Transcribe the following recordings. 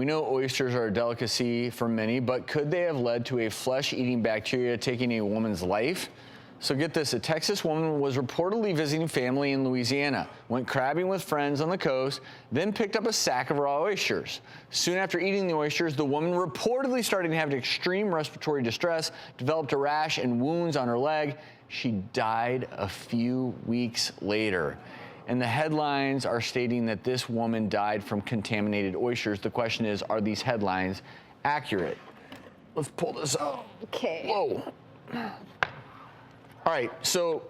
know oysters are a delicacy for many, but could they have led to a flesh-eating bacteria taking a woman's life? So get this, a Texas woman was reportedly visiting family in Louisiana, went crabbing with friends on the coast, then picked up a sack of raw oysters. Soon after eating the oysters, the woman reportedly started having extreme respiratory distress, developed a rash and wounds on her leg. She died a few weeks later. And the headlines are stating that this woman died from contaminated oysters. The question is, are these headlines accurate? Let's pull this up. Okay. Whoa. All right, so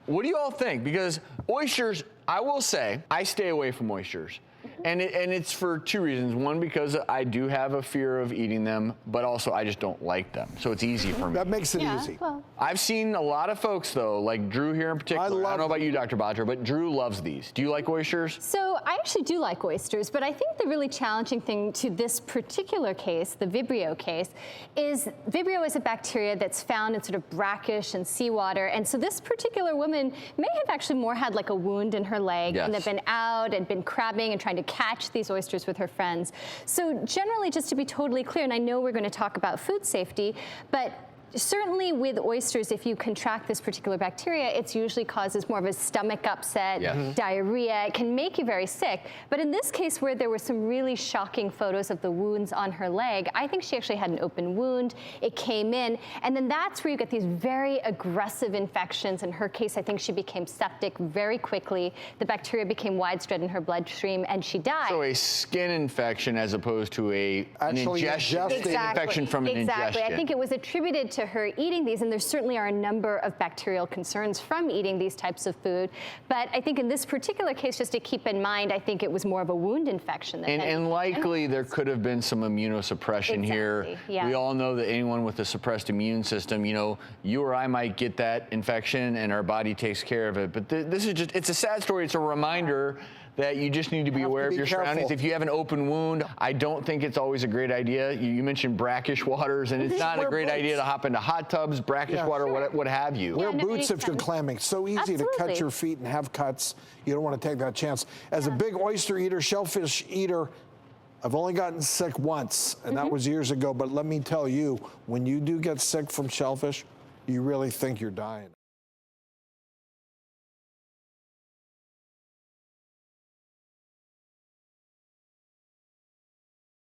what do you all think? Because oysters, I will say, I stay away from oysters. And it's for two reasons. One, because I do have a fear of eating them, but also I just don't like them. So it's easy for me. That makes it easy. Well, I've seen a lot of folks, though, like Drew here in particular. I don't know about you, Dr. Bodger, but Drew loves these. Do you like oysters? so I actually do like oysters, but I think the really challenging thing to this particular case, the Vibrio case, is Vibrio is a bacteria that's found in sort of brackish and seawater. And so this particular woman may have actually more had like a wound in her leg and have been out and been crabbing and trying to catch these oysters with her friends. So generally, just to be totally clear, and I know we're going to talk about food safety, but certainly with oysters, if you contract this particular bacteria, it usually causes more of a stomach upset, diarrhea. It can make you very sick. But in this case, where there were some really shocking photos of the wounds on her leg, I think she actually had an open wound. It came in, and then that's where you get these very aggressive infections. In her case, I think she became septic very quickly. The bacteria became widespread in her bloodstream, and she died. So a skin infection as opposed to an ingestion. Infection from an ingestion. Exactly. I think it was attributed to her eating these, and there certainly are a number of bacterial concerns from eating these types of food. But I think in this particular case, just to keep in mind, I think it was more of a wound infection. And likely there could have been some immunosuppression here. Yeah. We all know that anyone with a suppressed immune system, you know, you or I might get that infection and our body takes care of it. But this is just, it's a sad story. It's a reminder that you just need to be aware of your surroundings. If you have an open wound, I don't think it's always a great idea. You mentioned brackish waters, and it's not a great idea to hop into hot tubs, brackish water, what have you. Wear boots if you're clamming. So easy to cut your feet and have cuts. You don't want to take that chance. As a big oyster eater, shellfish eater, I've only gotten sick once, and that was years ago. But let me tell you, when you do get sick from shellfish, you really think you're dying.